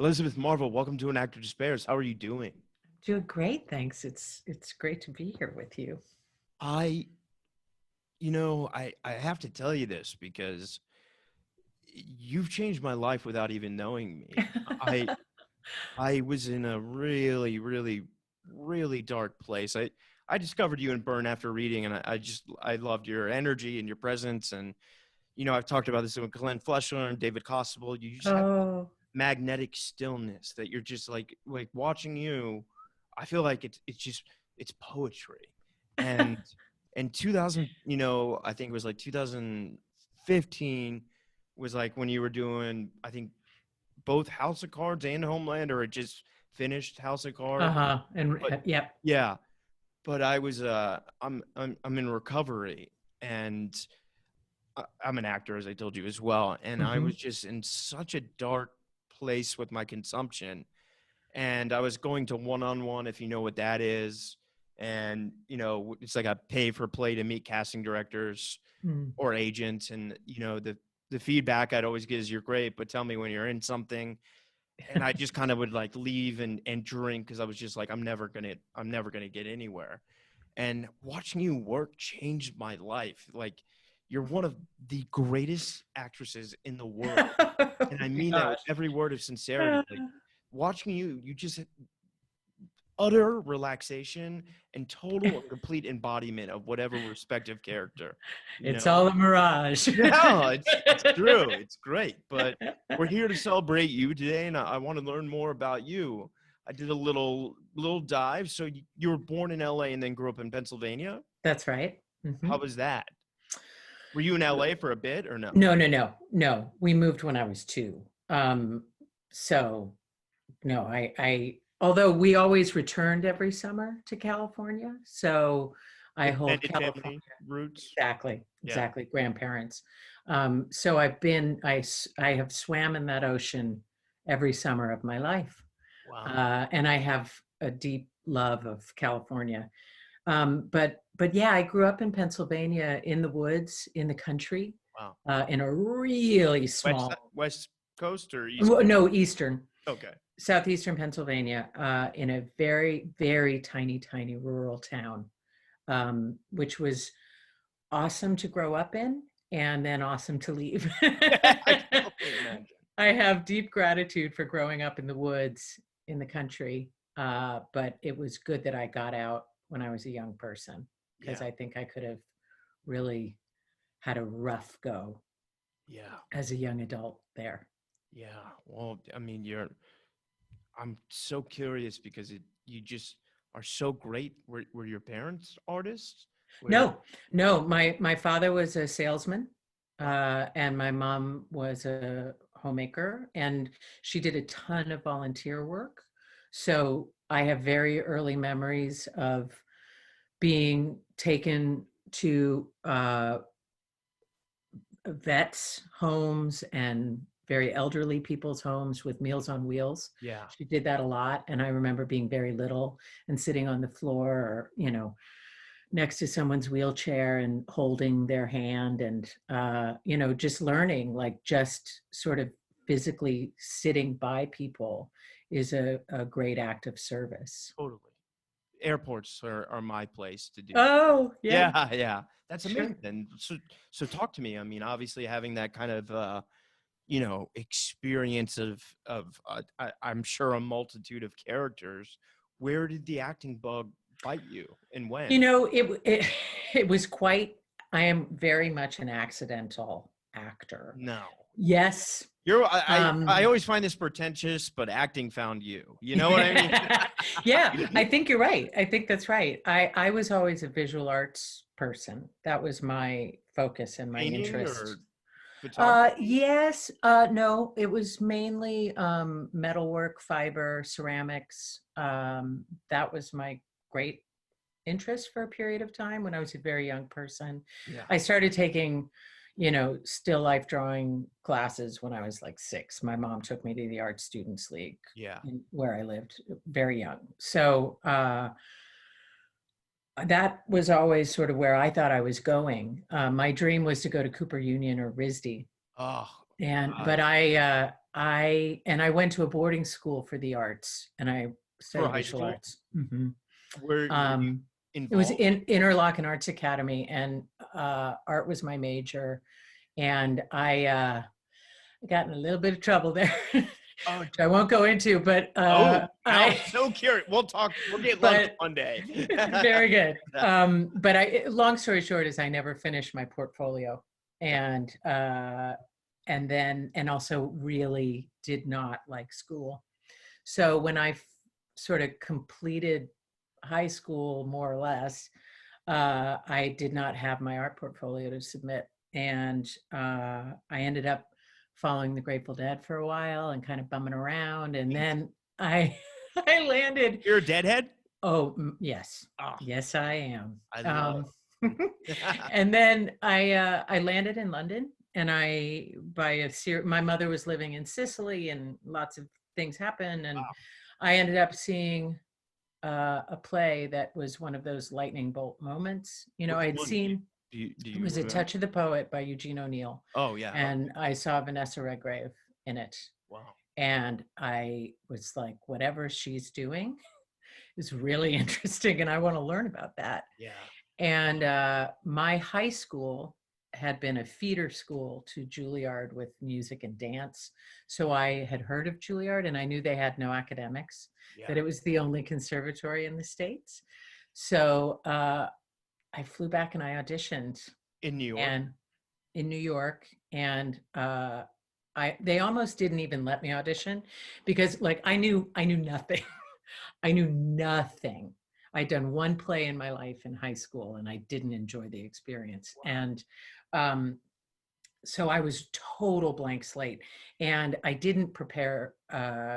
Elizabeth Marvel, welcome to An Actor Despairs. How are you doing? Doing great, thanks. It's great to be here with you. I, I have to tell you this because you've changed my life without even knowing me. I I was in a really, really, really dark place. I discovered you in Burn after reading, and I loved your energy and your presence. And I've talked about this with Glenn Fleshler and David Costabile. You just have Oh, magnetic stillness that you're just like watching you. I feel like it's poetry. And in 2000, I think it was like 2015 was like when you were doing, I think, both House of Cards and Homeland, or it just finished House of Cards. uh-huh. And But yep. yeah, but I was I'm in recovery, and I'm an actor, as I told you as well, and I Hmm. was just in such a dark place with my consumption, and I was going to one-on-one, if you know what that is. And it's like a pay for play to meet casting directors Mm. or agents, and the feedback I'd always get is, "You're great, but tell me when you're in something." And I just kind of would like leave and drink, because I was just like, I'm never gonna get anywhere. And watching you work changed my life. Like, you're one of the greatest actresses in the world, Oh and I my mean that with gosh. every word of sincerity. Like, watching you just utter relaxation and total and complete embodiment of whatever respective character, you It's know? all a mirage. Yeah, it's true. It's great. But we're here to celebrate you today, and I want to learn more about you. I did a little dive. So you were born in LA and then grew up in Pennsylvania. That's right. Hmm. How was that? Were you in LA for a bit or no? No, no, no, no. We moved when I was two. So no, although we always returned every summer to California, so I hold Extended California. family roots? Exactly, Yeah. exactly, grandparents. So I have swam in that ocean every summer of my life, Wow. and I have a deep love of California. But yeah, I grew up in Pennsylvania, in the woods, in the country, Wow. in a really West small, West Coast or East well, Coast? no, eastern, Okay. southeastern Pennsylvania, in a very, very tiny, tiny rural town, which was awesome to grow up in and then awesome to leave. I can only imagine. I have deep gratitude for growing up in the woods in the country, but it was good that I got out when I was a young person, because Yeah. I think I could have really had a rough go Yeah. as a young adult there. Yeah. Well, I mean, I'm so curious because you just are so great. Were your parents artists? Where No, no, my father was a salesman, Wow. and my mom was a homemaker, and she did a ton of volunteer work. So I have very early memories of being taken to vets' homes and very elderly people's homes with Meals on Wheels. Yeah. She did that a lot, and I remember being very little and sitting on the floor, or next to someone's wheelchair and holding their hand, and just learning, like, just sort of physically sitting by people is a great act of service. Totally. Airports are my place to do. Oh yeah, Yeah, yeah. That's sure. amazing. So talk to me. I mean, obviously having that kind of experience of I'm sure a multitude of characters. Where did the acting bug bite you, and when? It was quite, I am very much an accidental actor. No. Yes. You're I um always find this pretentious, but acting found you. You know what I mean? Yeah, I think you're right. I think that's right. I was always a visual arts person. That was my focus and my Painting interest. or photography? Yes, no, it was mainly metalwork, fiber, ceramics. That was my great interest for a period of time when I was a very young person. Yeah. I started taking, still life drawing classes when I was like 6. My mom took me to the Art Students League Yeah. where I lived, very young. So that was always sort of where I thought I was going. My dream was to go to Cooper Union or RISD. Oh, But God. I went to a boarding school for the arts, and I For studied high visual school? arts. Hmm. Were you It was involved? in Interlochen Arts Academy, and art was my major. And I got in a little bit of trouble there, which Oh, I won't go into, but oh, now I'm I, so curious. We'll talk. We'll get lunch but one day. very good. But long story short is I never finished my portfolio, and and also really did not like school. So when I sort of completed high school, more or less, I did not have my art portfolio to submit, and I ended up following the Grateful Dead for a while and kind of bumming around, and then I I landed. You're a deadhead? Oh, yes. Oh, Yes, I am. I love. And then I landed in London, and my mother was living in Sicily, and lots of things happened, and Wow. I ended up seeing a play that was one of those lightning bolt moments. You know, Which I'd one? seen Do it you was A remember? Touch of the Poet by Eugene O'Neill, Oh yeah. and I saw Vanessa Redgrave in it, Wow. and I was like, whatever she's doing is really interesting, and I want to learn about that. Yeah. And my high school had been a feeder school to Juilliard with music and dance. So I had heard of Juilliard, and I knew they had no academics, Yeah. that it was the only conservatory in the States. So I flew back and I auditioned, In New York. and in New York, and they almost didn't even let me audition, because like I knew nothing. I knew nothing. I'd done one play in my life in high school, and I didn't enjoy the experience. Wow. And um, so I was total blank slate, and I didn't prepare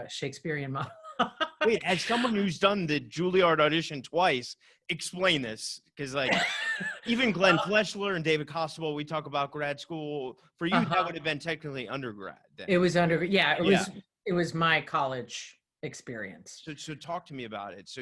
Shakespearean monologue. Wait, as someone who's done the Juilliard audition twice, explain this, because like even Glenn Fleshler and David Costabile, we talk about grad school. For you, that Uh-huh. would have been technically undergrad then. It was yeah, Yeah. it was my college experience. So talk to me about it. So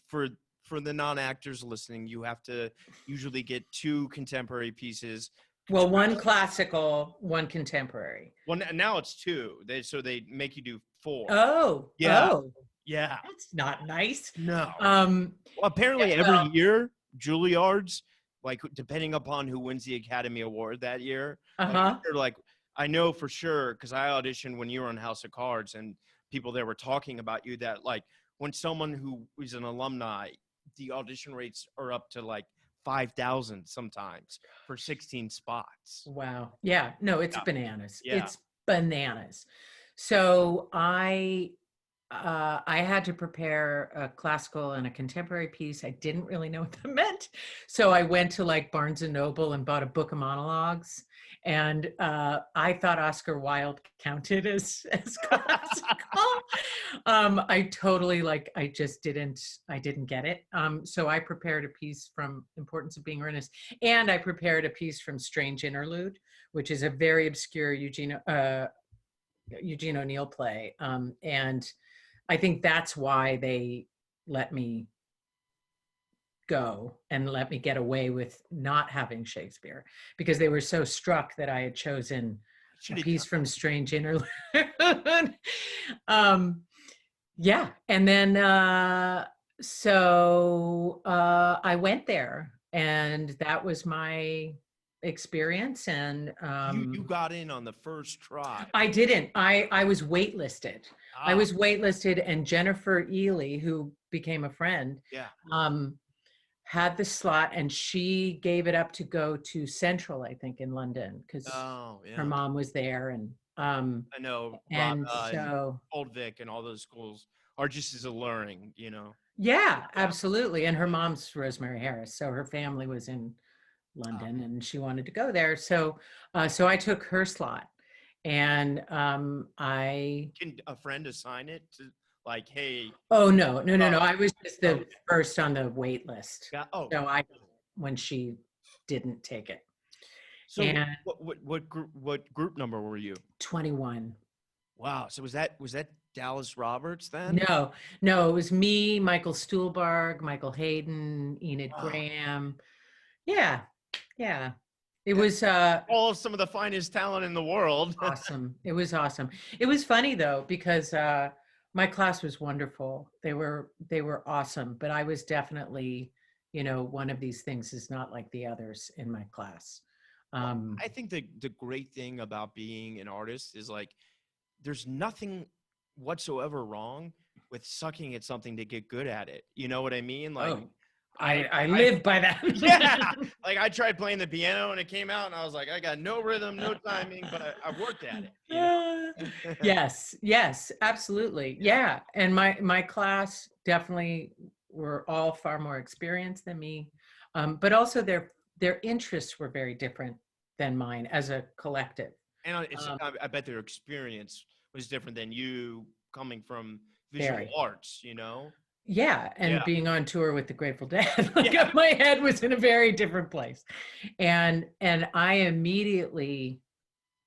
for the non-actors listening, you have to usually get two contemporary pieces. Well, one classical, one contemporary. Well, now it's two. They make you do four. Oh, Yeah. oh, Yeah. that's not nice. No. Um, Well, apparently every well, year, Juilliard's, like depending upon who wins the Academy Award that year, like uh-huh. they're like I know for sure because I auditioned when you were on House of Cards, and people there were talking about you that like when someone who is an alumni, the audition rates are up to like 5,000 sometimes for 16 spots. Wow. Yeah, no, it's Yeah. bananas. Yeah. It's bananas. So I had to prepare a classical and a contemporary piece. I didn't really know what that meant. So I went to like Barnes and Noble and bought a book of monologues. And I thought Oscar Wilde counted as classical. I totally I didn't get it. So I prepared a piece from Importance of Being Earnest, and I prepared a piece from Strange Interlude, which is a very obscure Eugene O'Neill play. And I think that's why they let me go and let me get away with not having Shakespeare, because they were so struck that I had chosen a piece from Strange Interlude. Yeah. And then I went there, and that was my experience. And You got in on the first try. I didn't. I was waitlisted. I Ah, was waitlisted, and Jennifer Ely, who became a friend, yeah. had the slot, and she gave it up to go to Central, I think, in London, because Oh, her yeah. mom was there, and I know and and so Old Vic and all those schools are just as alluring, you know. yeah, Yeah. absolutely. And her mom's Rosemary Harris, so her family was in London, and she wanted to go there. So so I took her slot, and I Can a friend assign it to like, hey, oh no, I was just oh, the first on the wait list. yeah, oh. So I when she didn't take it. So And what group number were you? 21. Wow. So was that Dallas Roberts then? No, it was me, Michael Stuhlbarg, Michael Hayden, Enid Wow. Graham. Yeah, yeah. It was all of some of the finest talent in the world. awesome. It was awesome. It was funny though, because my class was wonderful. They were awesome, but I was definitely, one of these things is not like the others in my class. Well, I think the great thing about being an artist is like there's nothing whatsoever wrong with sucking at something to get good at it. You know what I mean? Like Oh, I live by that. yeah, like I tried playing the piano and it came out and I was like, I got no rhythm, no timing, but I worked at it. You know? Yes, absolutely. Yeah. And my class definitely were all far more experienced than me. But also their interests were very different than mine as a collective. And Um, I bet their experience was different than you coming from visual very. arts, you know? Yeah, and Yeah. being on tour with the Grateful Dead, like Yeah. my head was in a very different place. And I immediately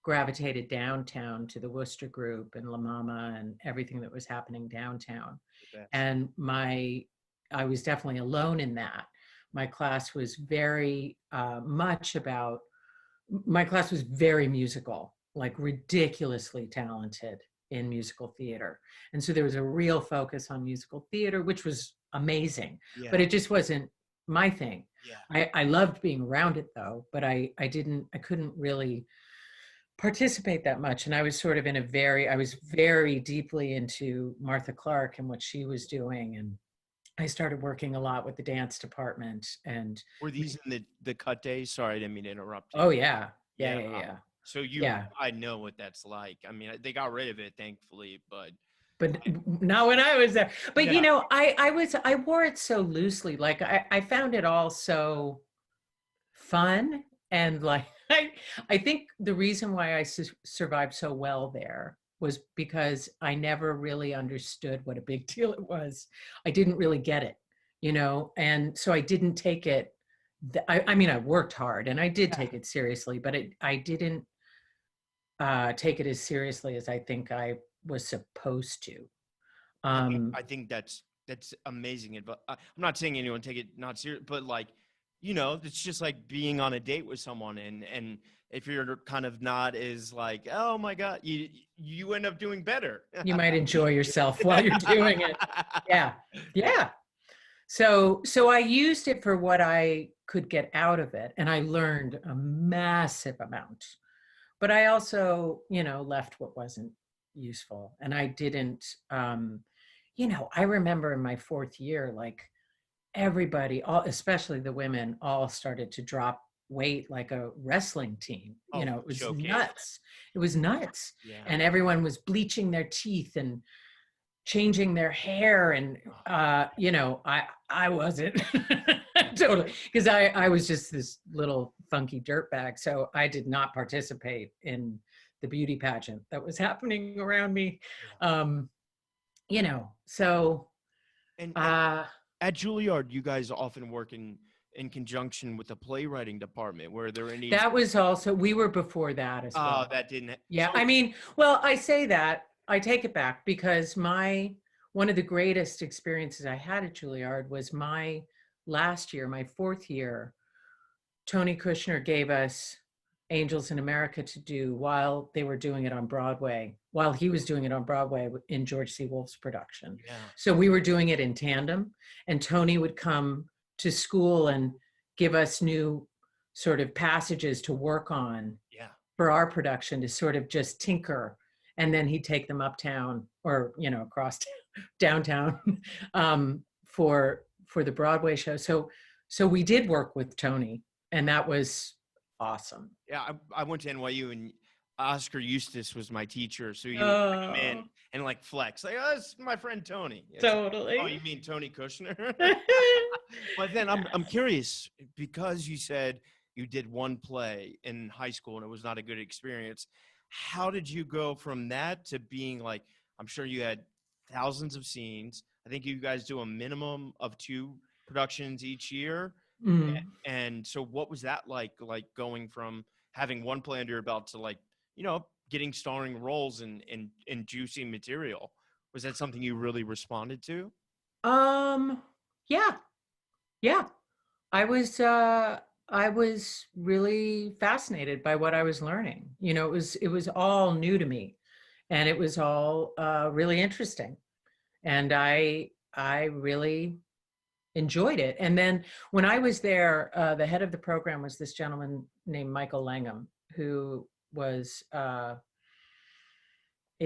gravitated downtown to the Worcester group and La Mama and everything that was happening downtown. The best. And I was definitely alone in that. My class was very my class was very musical, like ridiculously talented in musical theater. And so there was a real focus on musical theater, which was amazing, but Yeah. it just wasn't my thing. Yeah. I loved being around it though, but I couldn't really participate that much. And I was sort of I was very deeply into Martha Clark and what she was doing. And I started working a lot with the dance department and Were these in the cut days? Sorry, I didn't mean to interrupt you. oh yeah, yeah, Yeah. yeah, yeah. So Yeah. I know what that's like. I mean, they got rid of it, thankfully, but But not when I was there. But yeah, I wore it so loosely. Like I found it all so fun and like I think the reason why I survived so well there was because I never really understood what a big deal it was. I didn't really get it, and so I didn't take it. I mean, I worked hard and I did yeah. take it seriously, but I didn't take it as seriously as I think I was supposed to. I think that's amazing. I'm not saying anyone take it not serious, but like, it's just like being on a date with someone, and if you're kind of not as like, oh my God, you end up doing better. You might enjoy yourself while you're doing it. Yeah. Yeah. So I used it for what I could get out of it, and I learned a massive amount. But I also, left what wasn't useful. And I didn't I remember in my fourth year, like everybody, especially the women, all started to drop weight like a wrestling team. Oh, It was joking. nuts. It was nuts. Yeah. And everyone was bleaching their teeth and changing their hair. And, I wasn't totally, because I was just this little funky dirtbag. So I did not participate in the beauty pageant that was happening around me. So, And uh, at Juilliard, you guys often work in conjunction with the playwriting department. Were there any? that was also, we were before that as well. That didn't. Yeah. So, I mean, well, I say that, I take it back because one of the greatest experiences I had at Juilliard was my last year, my fourth year. Tony Kushner gave us Angels in America to do while they were doing it on Broadway, while he was doing it on Broadway in George C. Wolfe's production. yeah. So we were doing it in tandem, and Tony would come to school and give us new sort of passages to work on Yeah. for our production to sort of just tinker. And then he'd take them uptown or, across downtown for the Broadway show. So we did work with Tony, and that was awesome. Yeah, I went to NYU and Oscar Eustace was my teacher, so he would come in and like flex, like, oh, it's my friend Tony. It's Totally. like, oh, you mean Tony Kushner? But then I'm curious because you said you did one play in high school and it was not a good experience. How did you go from that to being like? I'm sure you had thousands of scenes. I think you guys do a minimum of 2 productions each year. Mm. And so what was that like going from having one play under your belt to like, getting starring roles in juicy material? Was that something you really responded to? Yeah. Yeah. I was I was really fascinated by what I was learning. You know, it was all new to me, and it was all really interesting. And I really enjoyed it. And then when I was there, the head of the program was this gentleman named Michael Langham, who was a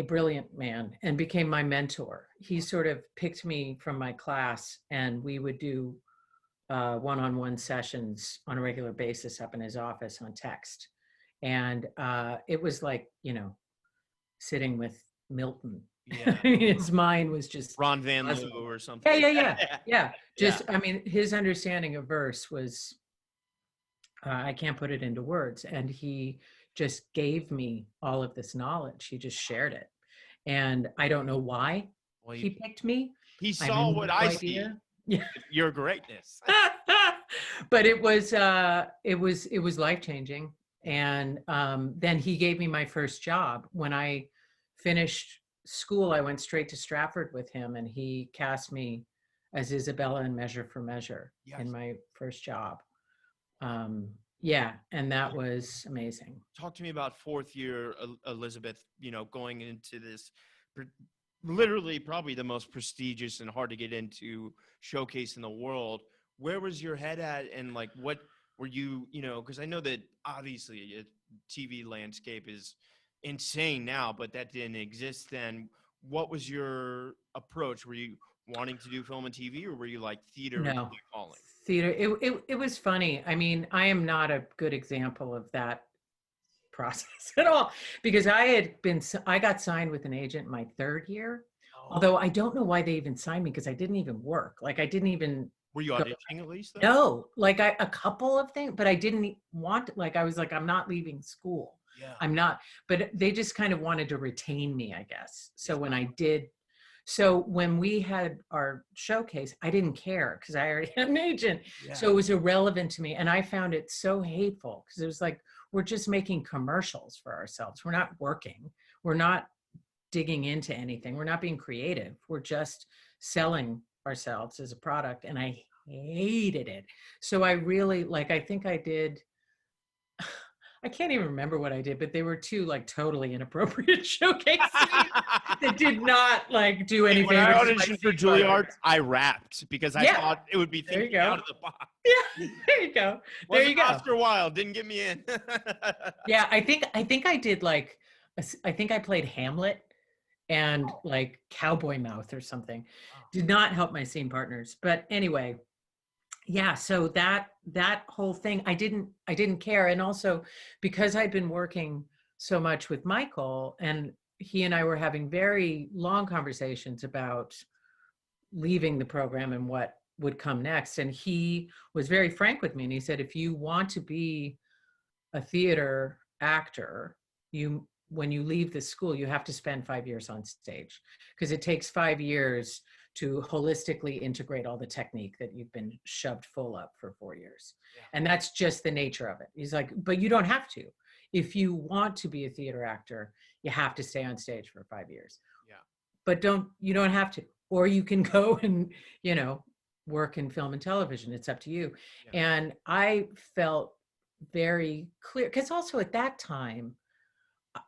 brilliant man and became my mentor. He sort of picked me from my class, and we would do one-on-one sessions on a regular basis up in his office on text. And it was like, sitting with Milton. Yeah. His mind was just Ron Van Loo puzzled. or something. Yeah, yeah, yeah, yeah. Yeah. Just, I mean, his understanding of verse was, I can't put it into words. And he just gave me all of this knowledge. He just shared it. And I don't know why Well, he picked me. he I have saw no what I see. idea. Yeah. Your greatness. But it was life-changing. And then he gave me my first job. When I finished school, I went straight to Stratford with him, and he cast me as Isabella in Measure for Measure in my first job. Yeah, and that was amazing. Talk to me about fourth year Elizabeth, going into this literally probably the most prestigious and hard to get into showcase in the world. Where was your head at, and like what were you, because I know that obviously a TV landscape is insane now, but that didn't exist then. What was your approach? Were you wanting to do film and TV, or were you like theater No, calling? theater. It was funny. I mean, I am not a good example of that process at all, because I got signed with an agent my third year. Although I don't know why they even signed me, because I didn't even work. Like I didn't even. Were you auditioning at least? Though? No, like a couple of things, but I didn't want. Like I was like, I'm not leaving school. Yeah. I'm not. But they just kind of wanted to retain me, I guess. So when we had our showcase, I didn't care because I already had an agent. Yeah. So it was irrelevant to me, and I found it so hateful because it was like, we're just making commercials for ourselves. We're not working. We're not digging into anything. We're not being creative. We're just selling ourselves as a product. And I hated it. So I really, I think I did, I can't even remember what I did, but they were two totally inappropriate showcases that did not do anything. When I auditioned for Juilliard, I rapped because I thought it would be thinking out of the box. Yeah, there you go. There you go. Oscar Wilde didn't get me in. Yeah, I think I did I think I played Hamlet and Cowboy Mouth or something. Did not help my scene partners, but anyway. Yeah, so that whole thing, I didn't care. And also because I'd been working so much with Michael, and he and I were having very long conversations about leaving the program and what would come next. And he was very frank with me, and he said, if you want to be a theater actor, when you leave the school, you have to spend 5 years on stage, because it takes 5 years to holistically integrate all the technique that you've been shoved full of for 4 years. Yeah. And that's just the nature of it. He's like, but you don't have to. If you want to be a theater actor, you have to stay on stage for 5 years. Yeah. But you don't have to. Or you can go and, work in film and television. It's up to you. Yeah. And I felt very clear, because also at that time,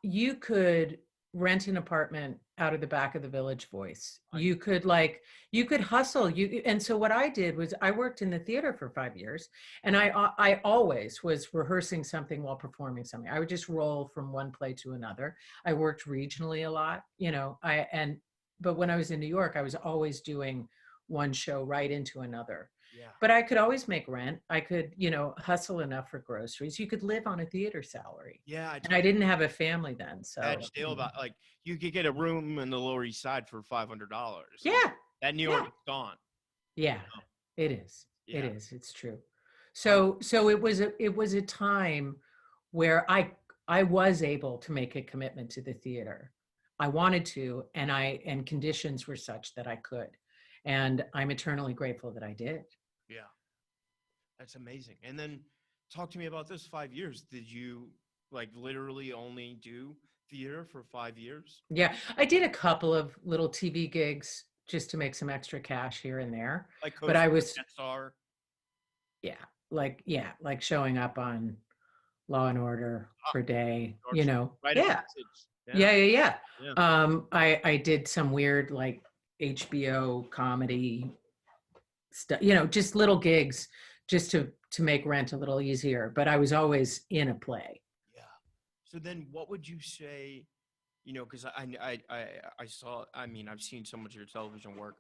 you could rent an apartment out of the back of the Village Voice. You could hustle. And so what I did was I worked in the theater for 5 years, and I always was rehearsing something while performing something. I would just roll from one play to another. I worked regionally a lot, but when I was in New York, I was always doing one show right into another. Yeah. But I could always make rent. I could, hustle enough for groceries. You could live on a theater salary. Yeah. And I didn't have a family then. So deal about you could get a room in the Lower East Side for $500. Yeah. That New York is gone. Yeah, it is. Yeah. It is. It's true. So it was a time where I was able to make a commitment to the theater. I wanted to, and conditions were such that I could. And I'm eternally grateful that I did. Yeah. That's amazing. And then talk to me about this 5 years. Did you literally only do theater for 5 years? Yeah. I did a couple of little TV gigs just to make some extra cash here and there. But I was star. Yeah. like showing up on Law and Order for day, Or write a Yeah. message. Yeah. Yeah. I did some weird like HBO comedy stuff, just little gigs just to make rent a little easier, but I was always in a play. Yeah. So then what would you say, because I saw, I mean, I've seen so much of your television work.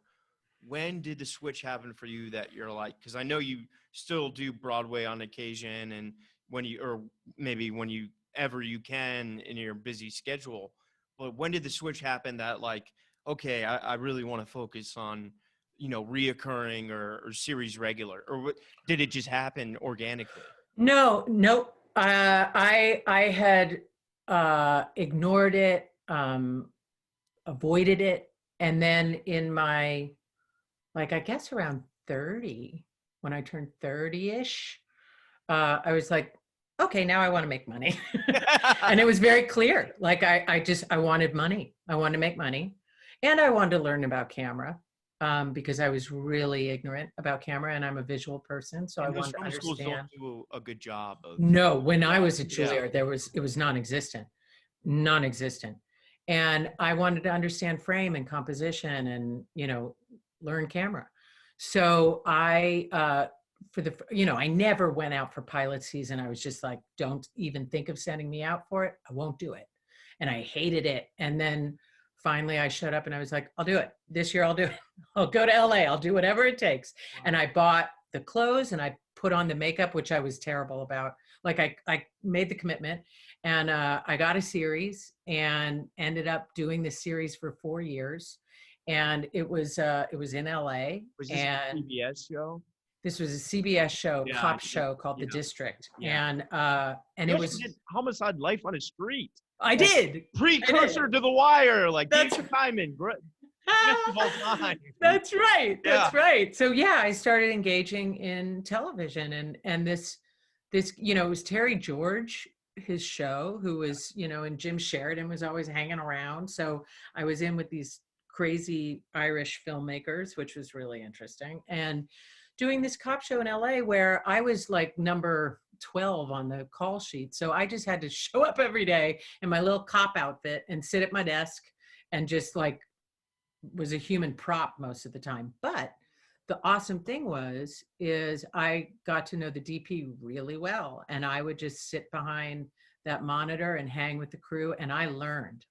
When did the switch happen for you that you're like, because I know you still do Broadway on occasion, and or maybe when you ever you can in your busy schedule, but when did the switch happen that like, okay, I really want to focus on, reoccurring or series regular, or did it just happen organically? No, nope. I had ignored it, avoided it, and then in my, like, I guess around 30, when I turned 30-ish, I was like, okay, now I want to make money. And it was very clear. Like I wanted money. I wanted to make money. And I wanted to learn about camera, because I was really ignorant about camera, and I'm a visual person. So I And those wanted to film schools don't understand. do a good job of. No, when I was at Yeah. Juilliard, it was non-existent, non-existent. And I wanted to understand frame and composition and, learn camera. So I never went out for pilot season. I was just like, don't even think of sending me out for it. I won't do it. And I hated it. And then finally I shut up and I was like, I'll do it. This year I'll do it. I'll go to LA. I'll do whatever it takes. And I bought the clothes and I put on the makeup, which I was terrible about. Like I made the commitment, and I got a series and ended up doing the series for 4 years. And it was in LA. Was this a CBS show? This was a CBS show, Yeah, cop show called The yeah. District. Yeah. And You it also was, did Homicide: Life on the Street. I did. Precursor to The Wire, like That's- David Simon, best of all time. That's right. That's Yeah. right. So yeah, I started engaging in television, and this, it was Terry George, his show, who was, and Jim Sheridan was always hanging around. So I was in with these crazy Irish filmmakers, which was really interesting. And doing this cop show in LA where I was like number 12 on the call sheet. So I just had to show up every day in my little cop outfit and sit at my desk and just like was a human prop most of the time. But the awesome thing is I got to know the DP really well. And I would just sit behind that monitor and hang with the crew. And I learned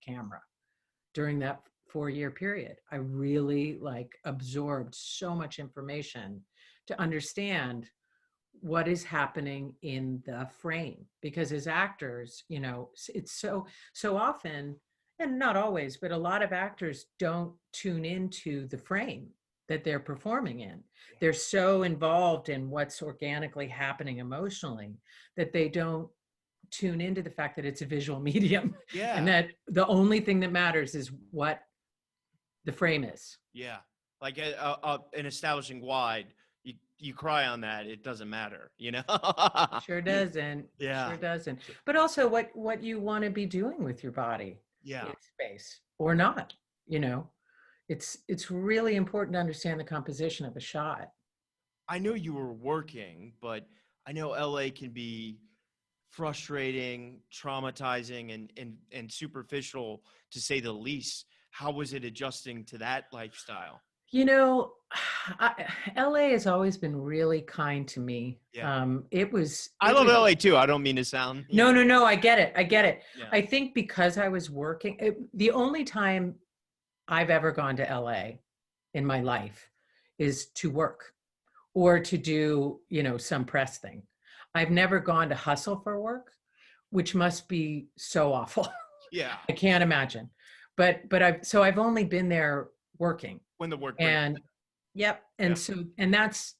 camera during that 4-year period. I really like absorbed so much information to understand what is happening in the frame, because as actors, it's so often, and not always, but a lot of actors don't tune into the frame that they're performing in. They're so involved in what's organically happening emotionally that they don't tune into the fact that it's a visual medium. Yeah. And that the only thing that matters is what the frame is. Yeah. Like in establishing wide, you cry on that, it doesn't matter, Sure doesn't. Yeah. Sure doesn't. But also what you want to be doing with your body. Yeah. In space or not, it's really important to understand the composition of a shot. I know you were working, but I know LA can be frustrating, traumatizing, and superficial, to say the least. How was it adjusting to that lifestyle? LA has always been really kind to me. Yeah. I love LA too. I don't mean to sound. No, I get it. Yeah. I think because I was working, the only time I've ever gone to LA in my life is to work or to do, some press thing. I've never gone to hustle for work, which must be so awful. Yeah. I can't imagine. But I've only been there working. When the work. And yep. And Yeah. so, and that's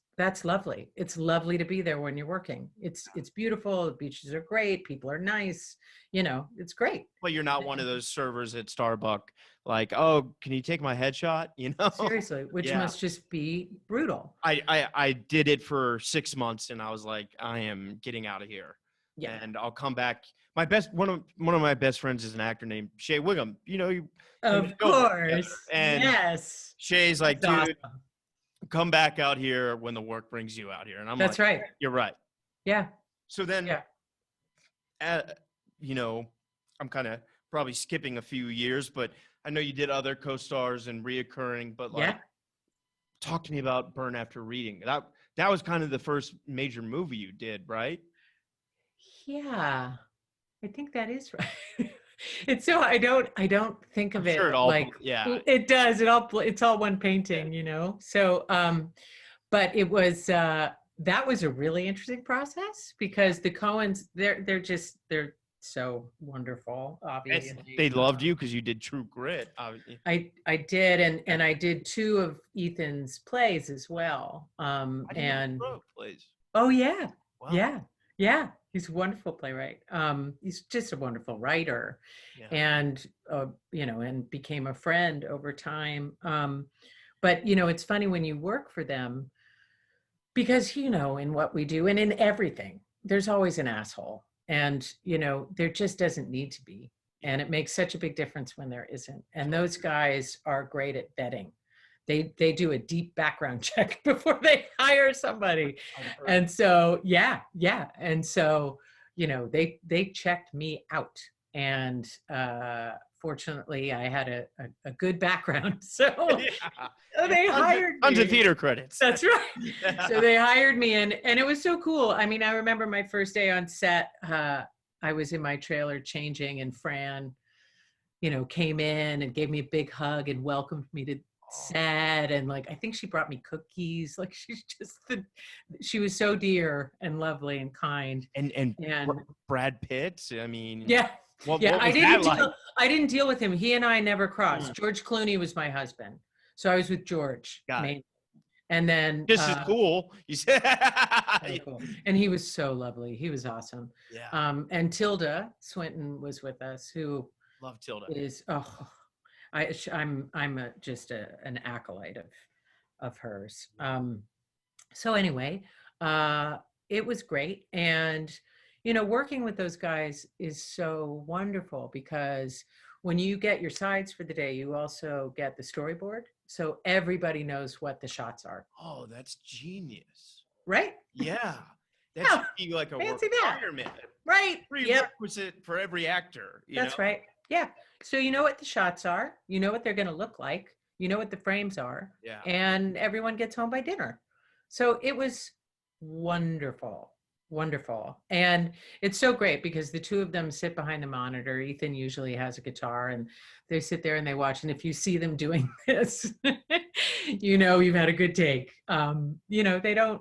lovely. It's lovely to be there when you're working. It's beautiful. The beaches are great. People are nice. It's great. But you're not one of those servers at Starbucks, like, oh, can you take my headshot? Seriously, which must just be brutal. I did it for 6 months and I was like, I am getting out of here. Yeah. And I'll come back. One of my best friends is an actor named Shea Wiggum. Of course. And yes. Shay's like, That's dude, awesome. come back out here when the work brings you out here. And I'm That's right. you're right. Yeah. So then, Yeah. you know, I'm kind of probably skipping a few years, but I know you did other co-stars and reoccurring, but like, talk to me about Burn After Reading. That was kind of the first major movie you did, right? Yeah. I think that is right. It's so I don't think of I'm it sure it all, like it does. It's all one painting, you know. So but it was that was a really interesting process because the Coens they're so wonderful, obviously. They loved you because you did True Grit. I did, and I did 2 of Ethan's plays as well. And plays. Oh yeah. Wow. Yeah. He's a wonderful playwright. He's just a wonderful writer, and you know, and became a friend over time. But you know, it's funny when you work for them because you know, in what we do and in everything, there's always an asshole, and you know, there just doesn't need to be, and it makes such a big difference when there isn't. And those guys are great at vetting. They do a deep background check before they hire somebody. And so, and so, you know, they checked me out, and fortunately I had a good background. So they hired me. Tons of theater credits. That's right. So they hired me, and it was so cool. I mean, I remember my first day on set, I was in my trailer changing, and Fran, you know, came in and gave me a big hug and welcomed me to set, and like I think she brought me cookies. Like she was so dear and lovely and kind. And Brad Pitt, I mean, what I didn't deal with him. He and I never crossed. George Clooney was my husband, so I was with George. And then this is cool. You said, cool. And he was so lovely. He was awesome. And Tilda Swinton was with us, who love Tilda. Is I'm just an acolyte of hers. So anyway, it was great, and you know, working with those guys is so wonderful because when you get your sides for the day, you also get the storyboard, so everybody knows what the shots are. Oh, that's genius! Right? Yeah, that should be like a requirement, right? Prerequisite for every actor. That's right. Yeah. So you know what the shots are, you know what they're going to look like, you know what the frames are, and everyone gets home by dinner. So it was wonderful. And it's so great because the 2 of them sit behind the monitor. Ethan usually has a guitar, and they sit there and they watch. And if you see them doing this, you know, you've had a good take. You know, they don't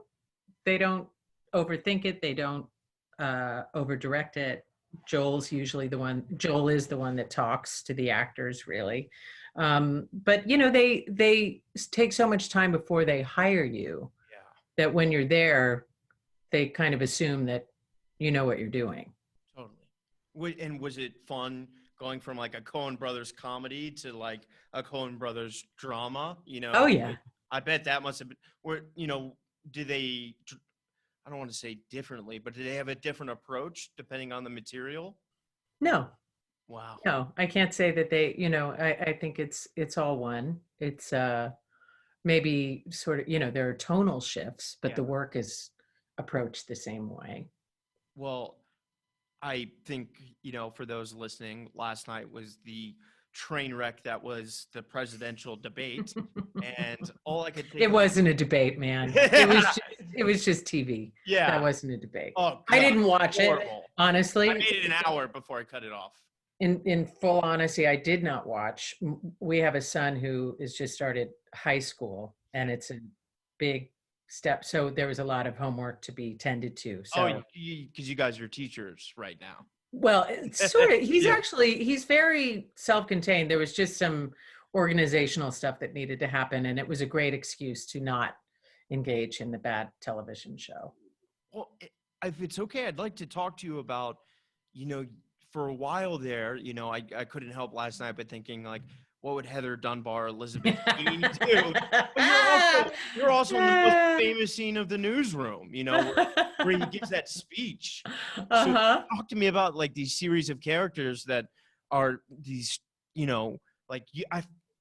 overthink it. They don't over direct it. Joel is the one that talks to the actors, really. But you know, they take so much time before they hire you that when you're there, they kind of assume that you know what you're doing. Totally. And was it fun going from like a Coen Brothers comedy to like a Coen Brothers drama? You know? Oh yeah. I bet that must have been. You know, do they? I don't want to say differently, but do they have a different approach depending on the material? No. Wow. No, I can't say that they, you know, I think it's all one. It's maybe sort of, you know, there are tonal shifts, but the work is approached the same way. Well, I think, you know, for those listening, last night was the train wreck that was the presidential debate, and all I could think it wasn't a debate, man. It was just TV. That wasn't a debate. Oh, I didn't watch it, honestly. I made it an hour before I cut it off. In full honesty, I did not watch. We have a son who has just started high school, and it's a big step, so there was a lot of homework to be tended to. So because you guys are teachers right now. Well, it's sort of. He's very self-contained. There was just some organizational stuff that needed to happen, and it was a great excuse to not engage in the bad television show. Well, if it's okay, I'd like to talk to you about, you know, for a while there, you know, I couldn't help last night but thinking, like, what would Heather Dunbar, Elizabeth Keane do? But you're also in the most famous scene of The Newsroom, you know, where he gives that speech. So talk to me about like these series of characters that are these, you know, like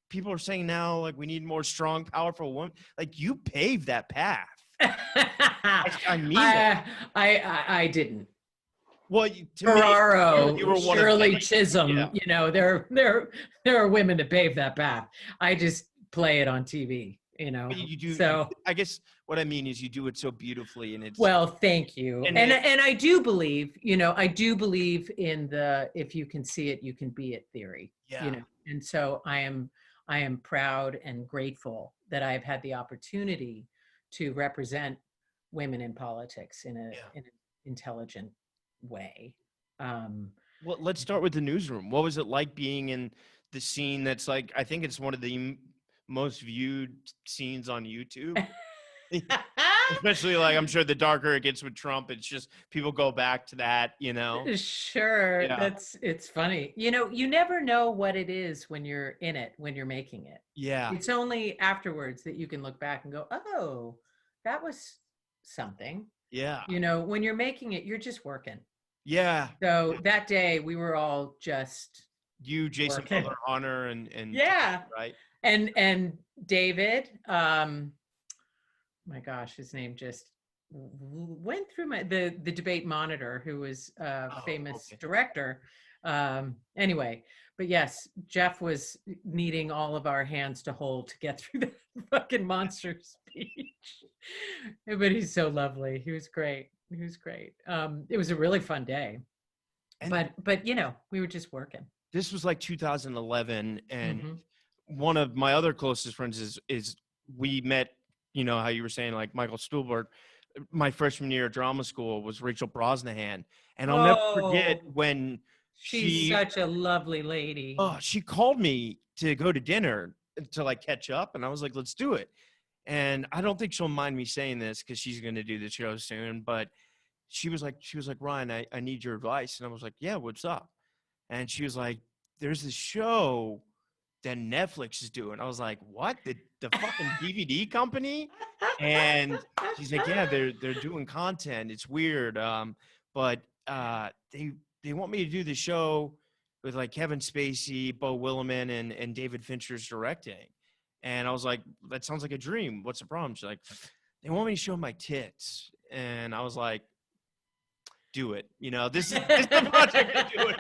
people are saying now, like, we need more strong, powerful women. Like, you paved that path. I mean it. I didn't. Well, to me, you Ferraro, were one of Shirley many. Chisholm, Yeah. there are women to pave that path. I just play it on TV, But you do. So, I guess what I mean is you do it so beautifully, and it's well, thank you. and And it, I do believe in the if you can see it, you can be it theory. yeah, And so I am proud and grateful that I've had the opportunity to represent women in politics in yeah. an intelligent way. Um, Well, let's start with the newsroom. What was it like being in the scene that's like, I think it's one of the most viewed scenes on YouTube? Especially like, I'm sure the darker it gets with Trump, it's just people go back to that, Sure, Yeah. it's funny. You never know what it is when you're in it, when you're making it. Yeah. It's only afterwards that you can look back and go, "Oh, that was something." Yeah. When you're making it, you're just working. Yeah. So that day we were all just You, Jason working. Butler, Hunter, and Yeah. right? And David, my gosh, his name just went through the debate monitor, who was a famous director. Anyway, but yes, Jeff was needing all of our hands to hold to get through the fucking monster speech. But he's so lovely. He was great. It was a really fun day. And but we were just working. this was like 2011, and Mhm. one of my other closest friends is we met, how you were saying, like Michael Stuhlbarg. My freshman year at drama school was Rachel Brosnahan, and I'll never forget Oh, when she's such a lovely lady. she called me to go to dinner to like catch up, and I was like, let's do it. And I don't think she'll mind me saying this because she's going to do the show soon, but she was like, Ryan, I need your advice. And I was like, yeah, what's up? And she was like, there's this show that Netflix is doing. I was like, what? The fucking DVD company? And she's like, yeah, they're doing content. It's weird. But they want me to do the show with like Kevin Spacey, Bo Willimon, and David Fincher's directing. And I was like, that sounds like a dream. What's the problem? She's like, they want me to show my tits. And I was like, do it. This is the project I do it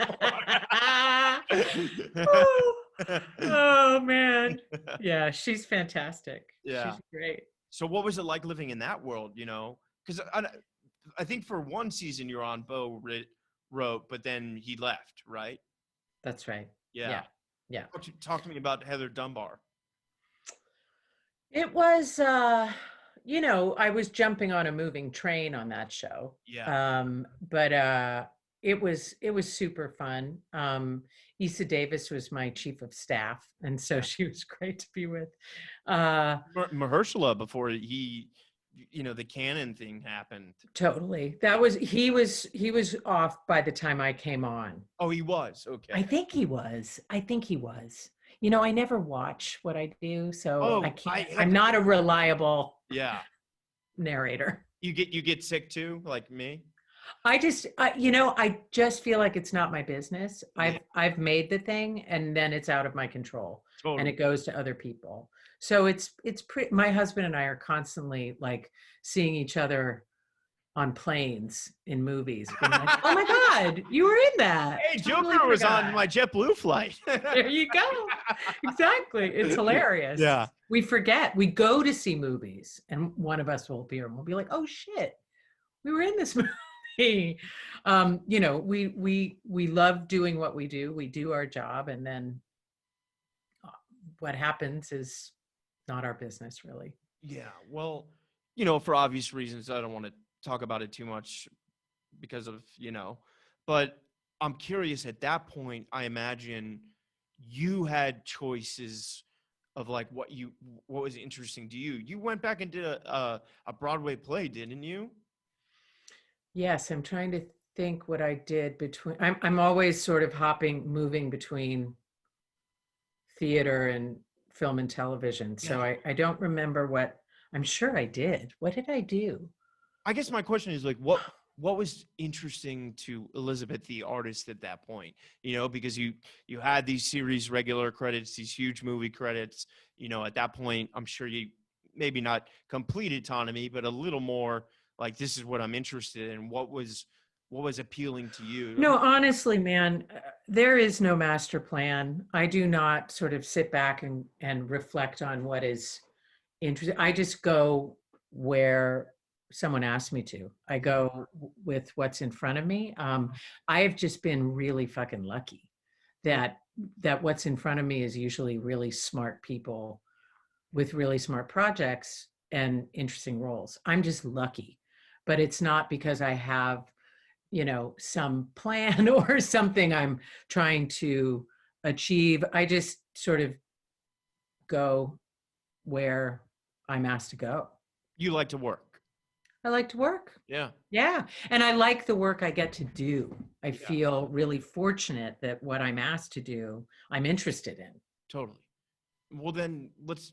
for. Oh man. Yeah, she's fantastic. Yeah. She's great. So what was it like living in that world, Because I think for one season you're on, Bo wrote, but then he left, right? That's right. Yeah. Yeah. Talk to me about Heather Dunbar. It was, I was jumping on a moving train on that show. Yeah. But it was super fun. Issa Davis was my chief of staff, and so she was great to be with. Mahershala, before he, the canon thing happened. Totally. He was off by the time I came on. Oh, he was. Okay. I think he was. I never watch what I do, so I can't. I'm not a reliable narrator. You get sick too, like me? I just feel like it's not my business. I've made the thing, and then it's out of my control, and it goes to other people. So it's my husband and I are constantly like seeing each other on planes in movies. Like, oh my God, you were in that. Hey, Joker was on my JetBlue flight. There you go. Exactly. It's hilarious. Yeah. We forget. We go to see movies, and one of us will appear, and we'll be like, "Oh shit, we were in this movie." We love doing what we do. We do our job, and then what happens is not our business, really. Yeah. Well, for obvious reasons, I don't want to talk about it too much because of, but I'm curious, at that point, I imagine you had choices of like what was interesting to you. You went back and did a Broadway play, didn't you? Yes. I'm trying to think what I did between, I'm always sort of moving between theater and film and television. So I don't remember what, I'm sure I did. What did I do? I guess my question is like, what what was interesting to Elizabeth, the artist, at that point? Because you had these series regular credits, these huge movie credits. At that point, I'm sure you maybe not complete autonomy, but a little more like, this is what I'm interested in. What was appealing to you? No, honestly, man, there is no master plan. I do not sort of sit back and reflect on what is interesting. I just go where someone asked me to. I go with what's in front of me. I have just been really fucking lucky that what's in front of me is usually really smart people with really smart projects and interesting roles. I'm just lucky, but it's not because I have, some plan or something I'm trying to achieve. I just sort of go where I'm asked to go. You like to work. I like to work. Yeah. Yeah. And I like the work I get to do. I Yeah. feel really fortunate that what I'm asked to do, I'm interested in. Totally. Well, then let's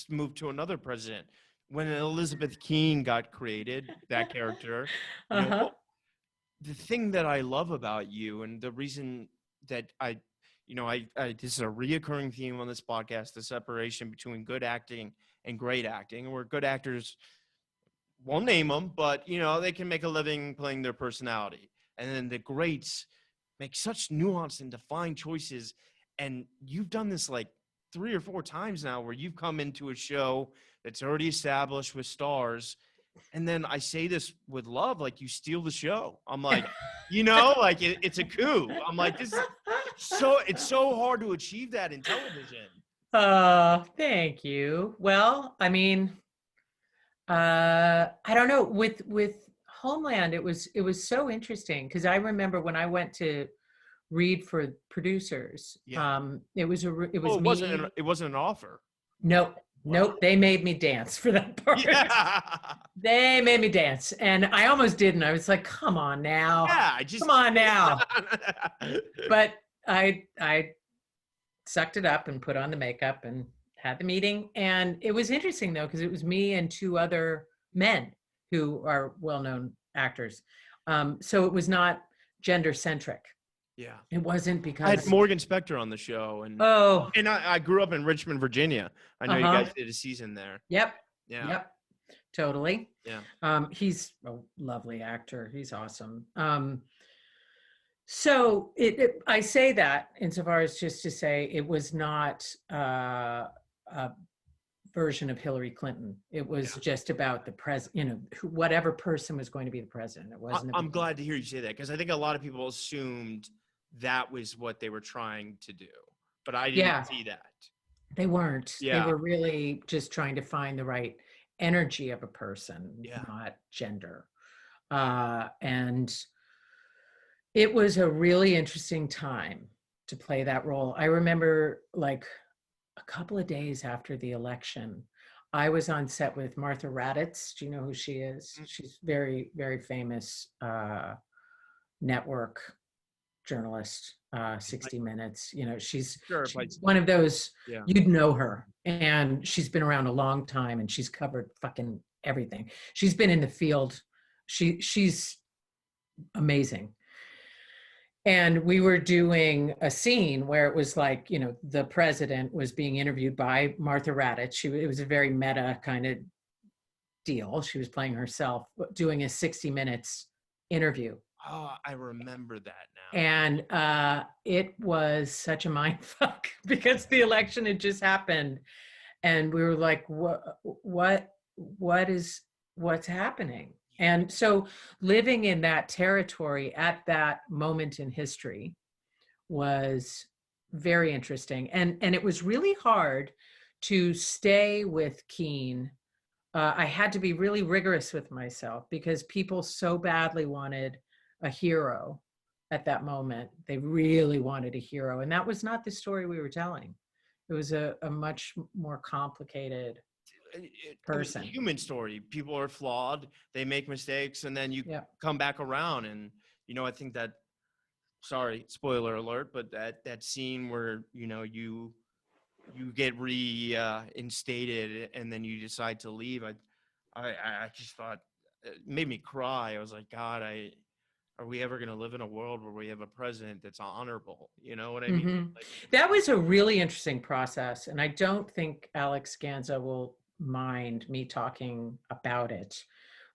move to another president. When Elizabeth Keene got created, that character, the thing that I love about you, and the reason that I this is a reoccurring theme on this podcast, the separation between good acting and great acting, where good actors, won't name them, but they can make a living playing their personality. And then the greats make such nuanced and defined choices. And you've done this like 3 or 4 times now, where you've come into a show that's already established with stars. And then I say this with love, like, you steal the show. I'm like, like it's a coup. I'm like, it's so hard to achieve that in television. Thank you. Well, I mean, I don't know, with Homeland, it was so interesting because I remember when I went to read for producers. Yeah. It was it wasn't an offer. Nope. Nope. They made me dance for that part. Yeah. They made me dance. And I almost didn't. I was like, come on now. Yeah, come on now. But I sucked it up and put on the makeup and had the meeting. And it was interesting though, because it was me and 2 other men who are well-known actors. So it was not gender centric. Yeah. It wasn't because I had Morgan Spector on the show, and I grew up in Richmond, Virginia. I know you guys did a season there. Yep. Yeah. Yep. Totally. Yeah. He's a lovely actor. He's awesome. So I say that insofar as just to say it was not a version of Hillary Clinton. It was just about the president, whatever person was going to be the president. It wasn't. I'm glad to hear you say that, because I think a lot of people assumed that was what they were trying to do, but I didn't see that. They weren't. Yeah. They were really just trying to find the right energy of a person, not gender. And it was a really interesting time to play that role. I remember like a couple of days after the election, I was on set with Martha Raddatz. Do you know who she is? She's very, very famous network journalist, 60 Minutes. She's one of those, you'd know her. And she's been around a long time and she's covered fucking everything. She's been in the field. She's amazing. And we were doing a scene where it was like, the president was being interviewed by Martha Raddatz. It was a very meta kind of deal. She was playing herself, doing a 60 Minutes interview. Oh, I remember that now. And it was such a mind fuck because the election had just happened. And we were like, what's happening? And so living in that territory at that moment in history was very interesting. And it was really hard to stay with Keene. I had to be really rigorous with myself because people so badly wanted a hero at that moment. They really wanted a hero. And that was not the story we were telling. It was a much more complicated person. It's a human story. People are flawed. They make mistakes, and then you come back around. And I think that, sorry, spoiler alert, but that scene where you get reinstated and then you decide to leave. I just thought it made me cry. I was like, God, are we ever going to live in a world where we have a president that's honorable? You know what I mean? Hmm. Like, That was a really interesting process. And I don't think Alex Ganza will mind me talking about it.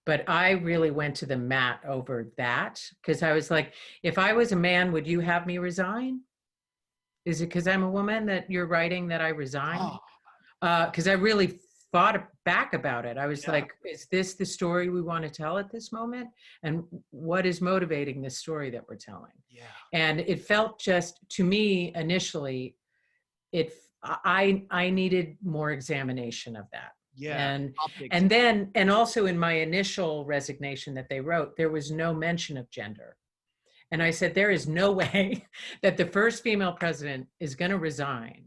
But I really went to the mat over that because I was like, if I was a man, would you have me resign? Is it because I'm a woman that you're writing that I resign? oh, Because I really thought back about it. I was yeah, like, is this the story we want to tell at this moment? And what is motivating this story that we're telling? yeah, And it felt just to me initially, I needed more examination of that. yeah. And Optics. and also in my initial resignation that they wrote, there was no mention of gender. And I said, there is no way that the first female president is going to resign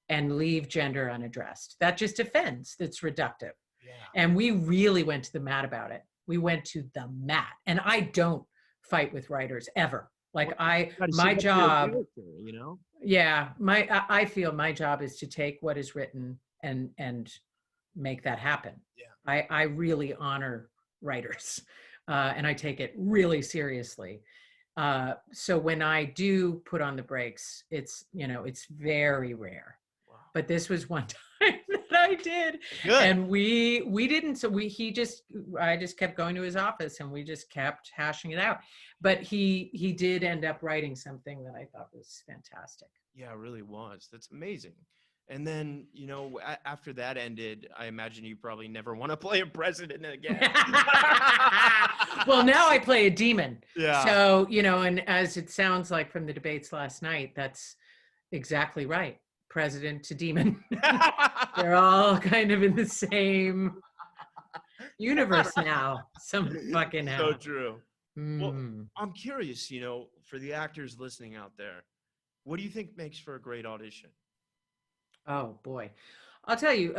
and leave gender unaddressed. That just offends. That's reductive. Yeah. And we really went to the mat about it. We went to the mat. And I don't fight with writers ever. Like Well, gotta my stick up for your job, character, you know? yeah, I feel my job is to take what is written and make that happen. Yeah. I really honor writers, and I take it really seriously. So when I do put on the brakes, it's it's very rare. Wow. But this was one time that I did, Good. and we didn't. So I just kept going to his office, and we just kept hashing it out. But he did end up writing something that I thought was fantastic. Yeah, it really was. That's amazing. And then, after that ended, I imagine you probably never want to play a president again. Well, now I play a demon. Yeah. So, and as it sounds like from the debates last night, that's exactly right. President to demon. They're all kind of in the same universe now. Some fucking hell. So true. Well, I'm curious, for the actors listening out there, what do you think makes for a great audition? Oh boy, I'll tell you.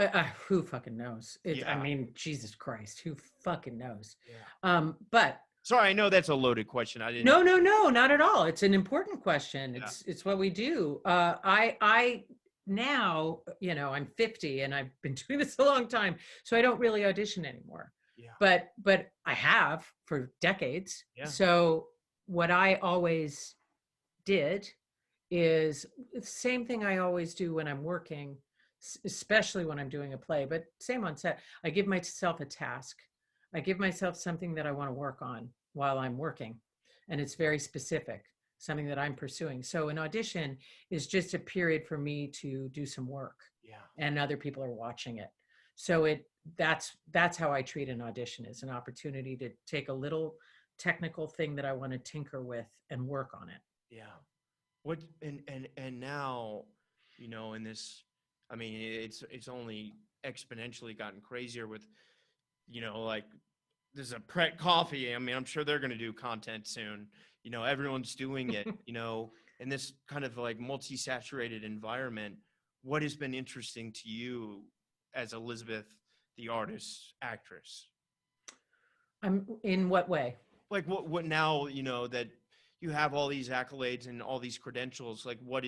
Who fucking knows? Yeah. I mean, Jesus Christ, who fucking knows? Yeah. But Sorry, I know that's a loaded question. I didn't. no, not at all. It's an important question. Yeah. It's what we do. I now, I'm 50 and I've been doing this a long time, so I don't really audition anymore. Yeah. But I have for decades. Yeah. So what I always did is the same thing I always do when I'm working, especially when I'm doing a play, but same on set. I give myself a task. I give myself something that I want to work on while I'm working. And it's very specific, something that I'm pursuing. So an audition is just a period for me to do some work. Yeah. And other people are watching it. So that's how I treat an audition, is an opportunity to take a little technical thing that I want to tinker with and work on it. Yeah. What and now, in this, I mean, it's only exponentially gotten crazier with, like there's a Pret Coffee. I mean, I'm sure they're going to do content soon. Everyone's doing it, in this kind of like multi-saturated environment. What has been interesting to you as Elizabeth, the artist, actress? I'm in what way? Like what now, that you have all these accolades and all these credentials, like what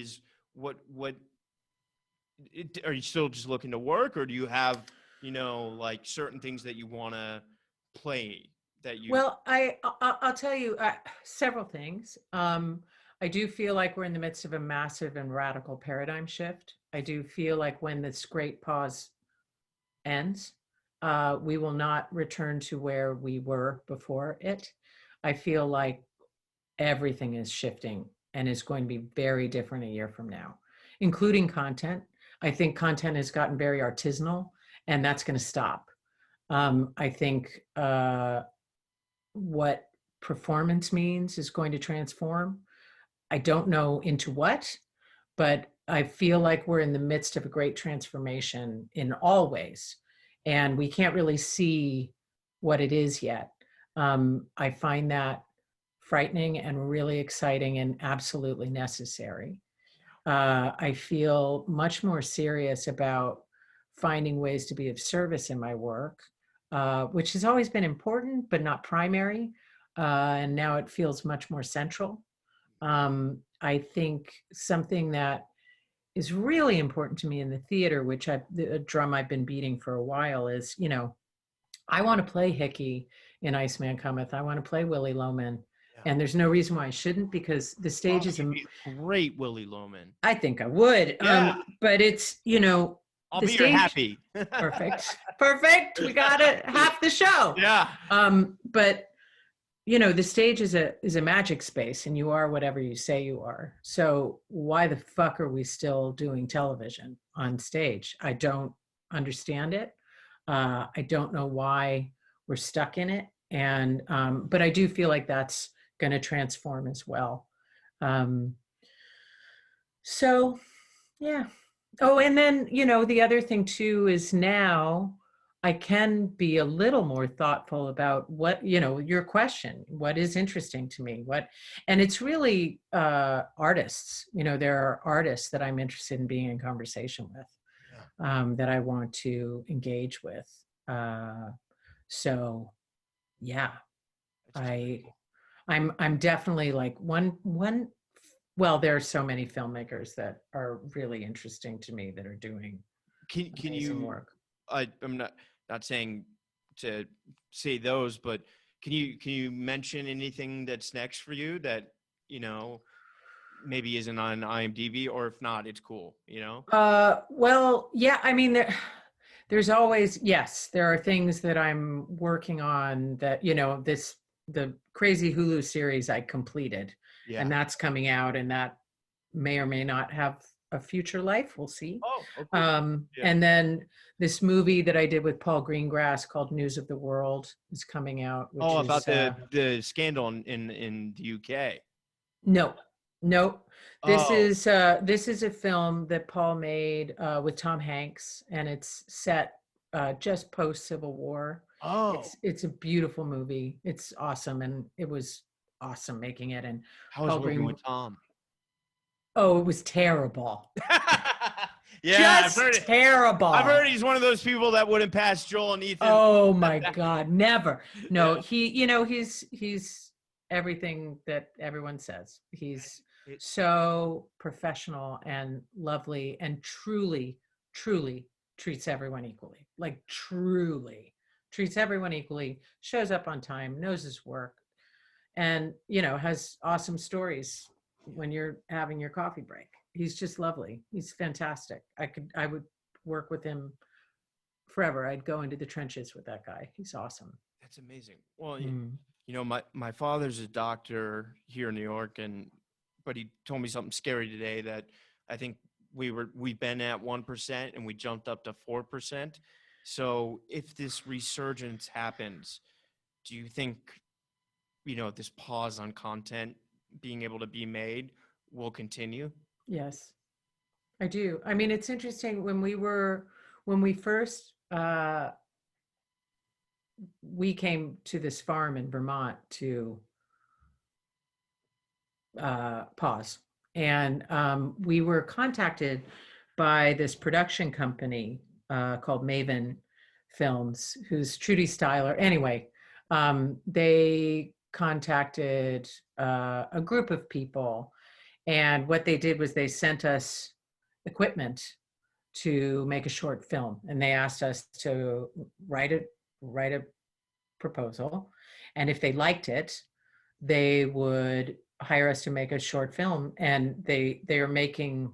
are you still just looking to work, or do you have, like certain things that you want to play that you? Well, I'll tell you several things. I do feel like we're in the midst of a massive and radical paradigm shift. I do feel like when this great pause ends, we will not return to where we were before it. I feel like everything is shifting and is going to be very different a year from now, including content. I think content has gotten very artisanal, and that's going to stop. I think what performance means is going to transform. I don't know into what, but I feel like we're in the midst of a great transformation in all ways, and we can't really see what it is yet. I find that frightening and really exciting and absolutely necessary. I feel much more serious about finding ways to be of service in my work, which has always been important, but not primary. And now it feels much more central. I think something that is really important to me in the theater, a drum I've been beating for a while, is, I want to play Hickey in Iceman Cometh. I want to play Willie Loman. Yeah. And there's no reason why I shouldn't, because the stage is, You'd be a great Willie Loman. I think I would. Yeah. But it's, you know, I'll the be your stage, happy. perfect. We got it. Half the show. Yeah. But you know, the stage is a magic space, and you are whatever you say you are. So why the fuck are we still doing television on stage? I don't understand it. I don't know why we're stuck in it. And but I do feel like that's going to transform as well. So yeah. Oh, and then, you know, the other thing too is now I can be a little more thoughtful about what, you know, your question, what is interesting to me, and it's really artists, you know, there are artists that I'm interested in being in conversation with, that I want to engage with. So yeah, I'm definitely like one, well, there are so many filmmakers that are really interesting to me that are doing Can amazing you work. I'm not saying to say those, but can you mention anything that's next for you that, you know, maybe isn't on IMDb, or if not, it's cool, you know? Well, yeah, I mean, there's always, yes, there are things that I'm working on that, you know, the crazy Hulu series I completed, and that's coming out, and that may or may not have a future life. We'll see. Oh, okay. And then this movie that I did with Paul Greengrass called News of the World is coming out, which is about the scandal in the UK. No. This Oh. is a film that Paul made with Tom Hanks, and it's set just post Civil War. Oh. It's a beautiful movie. It's awesome, and it was awesome making it. And How was working with Tom? Oh, it was terrible. Yeah, just terrible. I've heard he's one of those people that wouldn't pass Joel and Ethan. Oh my God, never. No, yeah. He's everything that everyone says. He's so professional and lovely, and truly treats everyone equally. Like truly treats everyone equally, shows up on time, knows his work, and, you know, has awesome stories when you're having your coffee break. He's just lovely. He's fantastic. I would work with him forever. I'd go into the trenches with that guy. He's awesome. That's amazing. Well, you know, my father's a doctor here in New York, but he told me something scary today, that I think we've been at 1% and we jumped up to 4%. So if this resurgence happens, do you think, you know, this pause on content being able to be made will continue? Yes, I do. I mean, it's interesting when we first we came to this farm in Vermont to pause, and we were contacted by this production company called Maven Films, who's Trudy Styler. Anyway, they contacted a group of people, and what they did was they sent us equipment to make a short film, and they asked us to write a proposal, and if they liked it, they would hire us to make a short film. And they are making,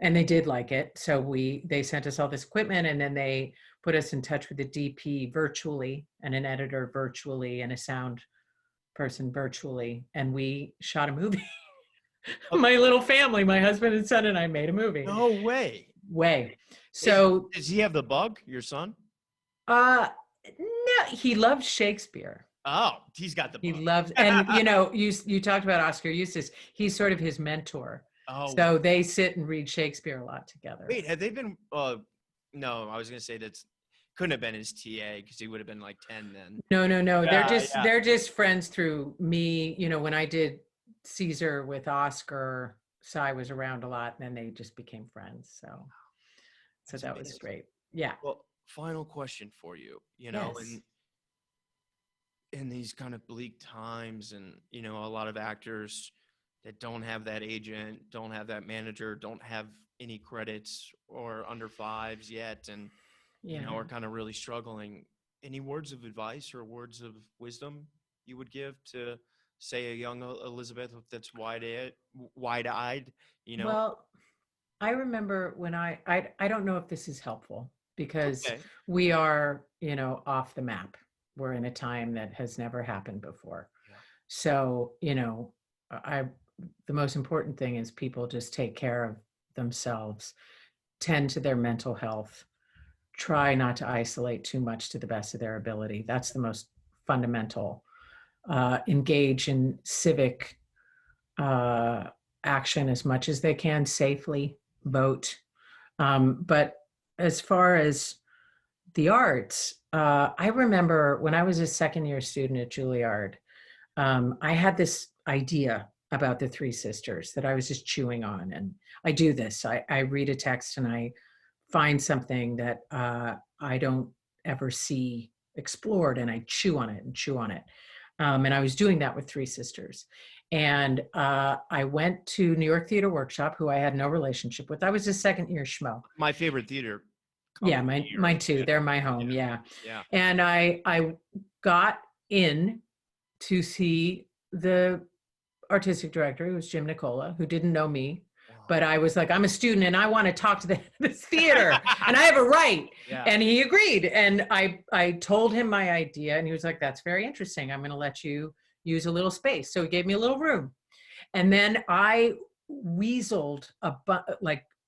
and they did like it, so they sent us all this equipment, and then they put us in touch with the DP virtually, and an editor virtually, and a sound person virtually, and we shot a movie. My little family, my husband and son and I made a movie. No way. So does he have the bug, your son? No, he loves Shakespeare. Oh, he's got the bug. He loves, and you know, you talked about Oscar Eustis. He's sort of his mentor. Oh, so they sit and read Shakespeare a lot together. Wait, have they been? No, I was gonna say that's couldn't have been his TA, because he would have been like 10 then. No. Yeah, they're just friends through me. You know, when I did Caesar with Oscar, Cy was around a lot, and then they just became friends. So that amazing. Was great. Yeah. Well, final question for you. You know, yes. in these kind of bleak times, and, you know, a lot of actors that don't have that agent, don't have that manager, don't have any credits or under fives yet, and you know, are kind of really struggling. any words of advice or words of wisdom you would give to, say, a young Elizabeth that's wide-eyed, you know? Well, I remember when I don't know if this is helpful because Okay. we are, off the map. We're in a time that has never happened before. Yeah. So, I the most important thing is people just take care of themselves, tend to their mental health, try not to isolate too much to the best of their ability. That's the most fundamental. Engage in civic action as much as they can safely, vote. But as far as the arts, I remember when I was a second-year student at Juilliard, I had this idea about the Three Sisters that I was just chewing on. And I do this. I read a text and I find something that I don't ever see explored, and I chew on it and chew on it. And I was doing that with Three Sisters. And I went to New York Theater Workshop, who I had no relationship with. I was a second-year schmo. My favorite theater. Yeah, mine too. They're my home. Yeah. And I got in to see the artistic director, who was Jim Nicola, who didn't know me. But I was like, I'm a student and I want to talk to this theater and I have a right. Yeah. And he agreed. And I told him my idea and he was like, that's very interesting. I'm going to let you use a little space. So he gave me a little room. And then I weaseled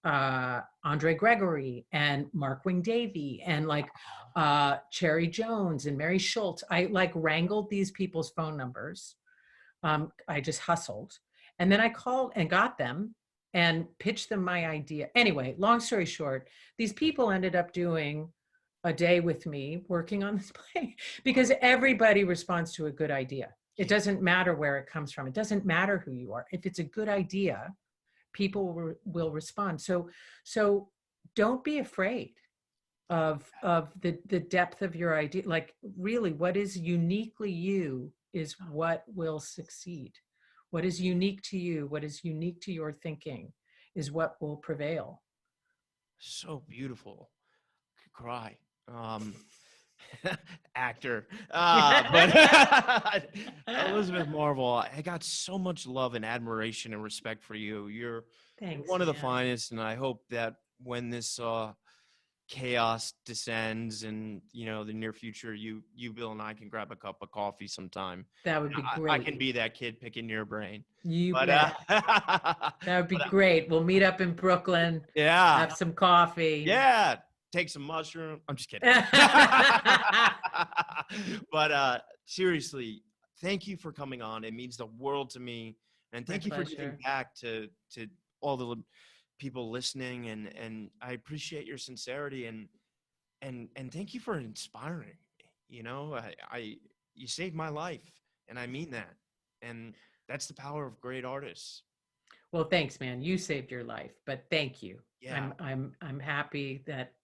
Andre Gregory and Mark Wing Davey and Cherry Jones and Mary Schultz. I wrangled these people's phone numbers. I just hustled. And then I called and got them and pitched them my idea. Anyway, long story short, these people ended up doing a day with me working on this play because everybody responds to a good idea. It doesn't matter where it comes from. It doesn't matter who you are. If it's a good idea, people will respond. So don't be afraid of the depth of your idea. Really, what is uniquely you is what will succeed. What is unique to you, what is unique to your thinking is what will prevail. So beautiful. Could cry. Actor. But Elizabeth Marvel, I got so much love and admiration and respect for you. You're one of the finest, and I hope that when this chaos descends and the near future, you Bill and I can grab a cup of coffee sometime. That would be great. I can be that kid picking your brain. Bet. That would be great. We'll meet up in Brooklyn. Yeah. Have some coffee. Yeah. Take some mushroom. I'm just kidding. But seriously, thank you for coming on. It means the world to me. And thank you for giving back to all the people listening, and I appreciate your sincerity and thank you for inspiring me. You saved my life, and I mean that. And that's the power of great artists. Well, thanks, man. You saved your life, but thank you. Yeah. I'm happy that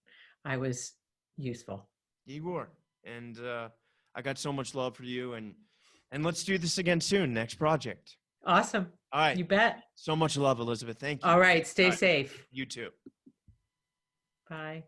I was useful. You were. And I got so much love for you, and let's do this again soon. Next project. Awesome. All right. You bet. So much love, Elizabeth. Thank you. All right. Stay safe. You too. Bye.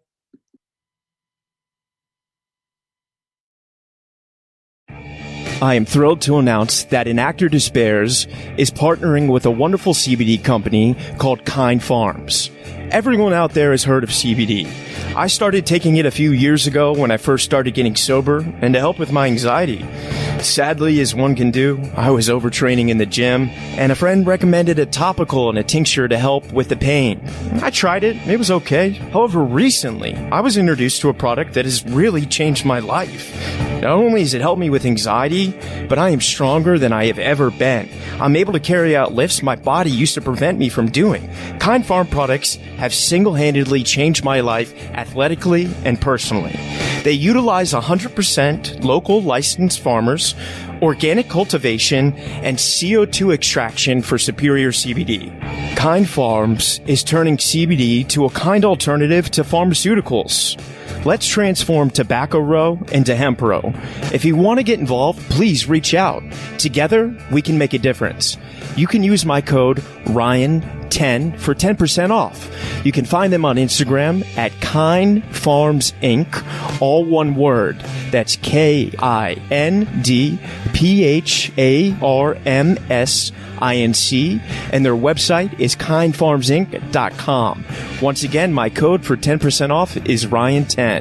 I am thrilled to announce that An Actor Despairs is partnering with a wonderful CBD company called Kind Farms. Everyone out there has heard of CBD. I started taking it a few years ago when I first started getting sober and to help with my anxiety. Sadly, as one can do, I was overtraining in the gym, and a friend recommended a topical and a tincture to help with the pain. I tried it. It was okay. However, recently, I was introduced to a product that has really changed my life. Not only has it helped me with anxiety, but I am stronger than I have ever been. I'm able to carry out lifts my body used to prevent me from doing. Kind Farm products have single-handedly changed my life athletically and personally. They utilize 100% local licensed farmers, organic cultivation, and CO2 extraction for superior CBD. Kind Farms is turning CBD to a kind alternative to pharmaceuticals. Let's transform tobacco row into hemp row. If you want to get involved, please reach out. Together, we can make a difference. You can use my code RYAN10 for 10% off. You can find them on Instagram at Kind Farms Inc., all one word. That's KINDPHARMSINC, and their website is kindfarmsinc.com. Once again, my code for 10% off is Ryan10.